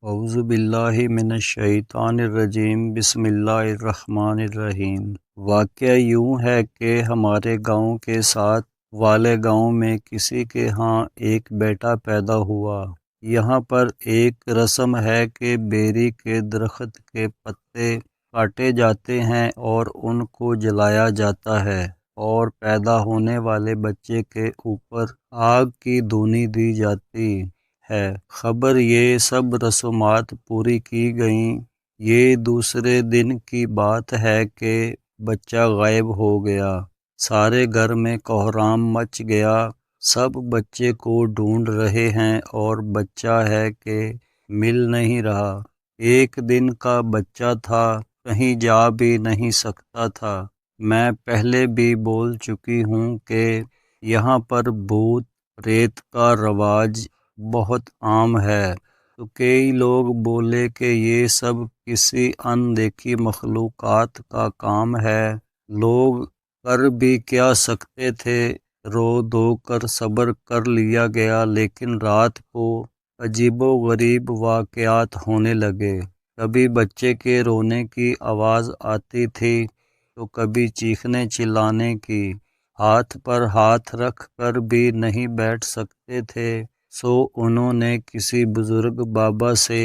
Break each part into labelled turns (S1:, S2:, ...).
S1: اعوذ باللہ من الشیطان الرجیم بسم اللہ الرحمن الرحیم۔ واقعہ یوں ہے کہ ہمارے گاؤں کے ساتھ والے گاؤں میں کسی کے ہاں ایک بیٹا پیدا ہوا۔ یہاں پر ایک رسم ہے کہ بیری کے درخت کے پتے کاٹے جاتے ہیں اور ان کو جلایا جاتا ہے اور پیدا ہونے والے بچے کے اوپر آگ کی دھونی دی جاتی ہے۔ خبر یہ سب رسومات پوری کی گئیں۔ یہ دوسرے دن کی بات ہے کہ بچہ غائب ہو گیا۔ سارے گھر میں کوہرام مچ گیا۔ سب بچے کو ڈھونڈ رہے ہیں اور بچہ ہے کہ مل نہیں رہا۔ ایک دن کا بچہ تھا، کہیں جا بھی نہیں سکتا تھا۔ میں پہلے بھی بول چکی ہوں کہ یہاں پر بھوت پریت کا رواج بہت عام ہے، تو کئی لوگ بولے کہ یہ سب کسی ان دیکھی مخلوقات کا کام ہے۔ لوگ کر بھی کیا سکتے تھے، رو دھو کر صبر کر لیا گیا، لیکن رات کو عجیب و غریب واقعات ہونے لگے۔ کبھی بچے کے رونے کی آواز آتی تھی تو کبھی چیخنے چلانے کی۔ ہاتھ پر ہاتھ رکھ کر بھی نہیں بیٹھ سکتے تھے، سو انہوں نے کسی بزرگ بابا سے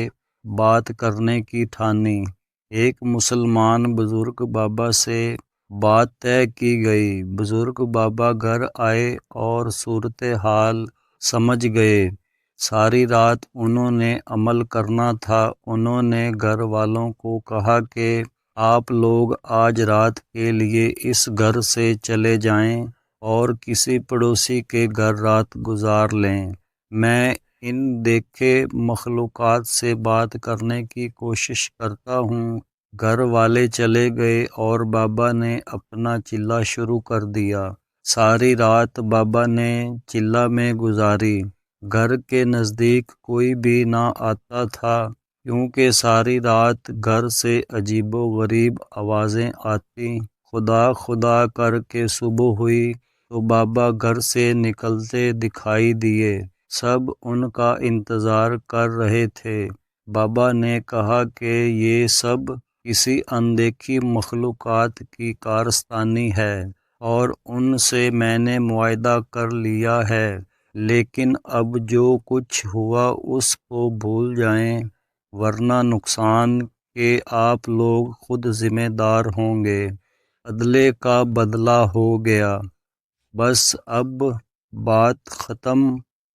S1: بات کرنے کی ٹھانی۔ ایک مسلمان بزرگ بابا سے بات طے کی گئی۔ بزرگ بابا گھر آئے اور صورتحال سمجھ گئے۔ ساری رات انہوں نے عمل کرنا تھا۔ انہوں نے گھر والوں کو کہا کہ آپ لوگ آج رات کے لیے اس گھر سے چلے جائیں اور کسی پڑوسی کے گھر رات گزار لیں۔ میں ان دیکھے مخلوقات سے بات کرنے کی کوشش کرتا ہوں۔ گھر والے چلے گئے اور بابا نے اپنا چلہ شروع کر دیا۔ ساری رات بابا نے چلہ میں گزاری۔ گھر کے نزدیک کوئی بھی نہ آتا تھا، کیونکہ ساری رات گھر سے عجیب و غریب آوازیں آتی۔ خدا خدا کر کے صبح ہوئی تو بابا گھر سے نکلتے دکھائی دیے۔ سب ان کا انتظار کر رہے تھے۔ بابا نے کہا کہ یہ سب کسی اندیکھی مخلوقات کی کارستانی ہے اور ان سے میں نے معاہدہ کر لیا ہے، لیکن اب جو کچھ ہوا اس کو بھول جائیں، ورنہ نقصان کے آپ لوگ خود ذمہ دار ہوں گے۔ عدلے کا بدلہ ہو گیا، بس اب بات ختم۔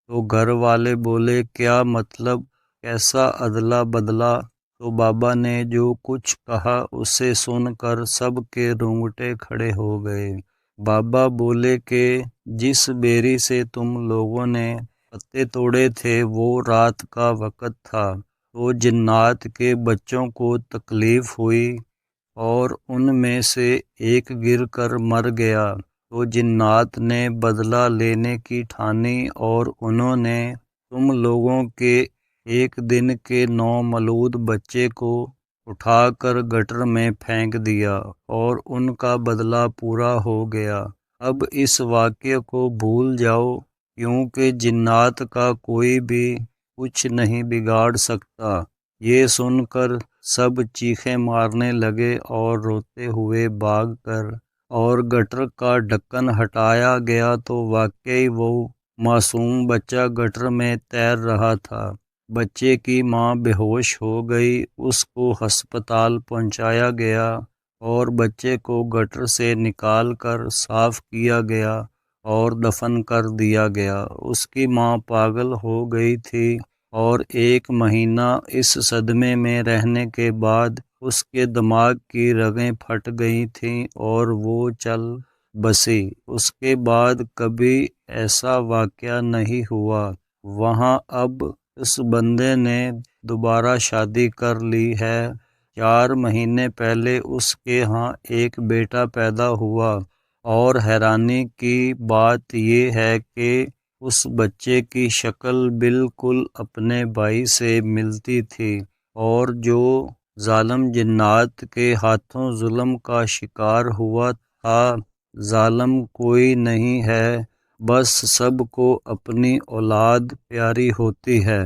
S1: تو گھر والے بولے کیا مطلب، کیسا عدلہ بدلہ؟ تو بابا نے جو کچھ کہا اسے سن کر سب کے رونگٹے کھڑے ہو گئے۔ بابا بولے کہ جس بیری سے تم لوگوں نے پتے توڑے تھے وہ رات کا وقت تھا، تو جنات کے بچوں کو تکلیف ہوئی اور ان میں سے ایک گر کر مر گیا، تو جنات نے بدلہ لینے کی ٹھانی اور انہوں نے تم لوگوں کے ایک دن کے نومولود بچے کو اٹھا کر گٹر میں پھینک دیا اور ان کا بدلہ پورا ہو گیا۔ اب اس واقعے کو بھول جاؤ، کیونکہ جنات کا کوئی بھی کچھ نہیں بگاڑ سکتا۔ یہ سن کر سب چیخیں مارنے لگے اور روتے ہوئے بھاگ کر اور گٹر کا ڈھکن ہٹایا گیا تو واقعی وہ معصوم بچہ گٹر میں تیر رہا تھا۔ بچے کی ماں بے ہوش ہو گئی، اس کو ہسپتال پہنچایا گیا اور بچے کو گٹر سے نکال کر صاف کیا گیا اور دفن کر دیا گیا۔ اس کی ماں پاگل ہو گئی تھی اور 1 مہینہ اس صدمے میں رہنے کے بعد اس کے دماغ کی رگیں پھٹ گئی تھیں اور وہ چل بسی۔ اس کے بعد کبھی ایسا واقعہ نہیں ہوا۔ وہاں اب اس بندے نے دوبارہ شادی کر لی ہے۔ 4 مہینے پہلے اس کے ہاں ایک بیٹا پیدا ہوا اور حیرانی کی بات یہ ہے کہ اس بچے کی شکل بالکل اپنے بھائی سے ملتی تھی، اور جو ظالم جنات کے ہاتھوں ظلم کا شکار ہوا تھا، ظالم کوئی نہیں ہے، بس سب کو اپنی اولاد پیاری ہوتی ہے۔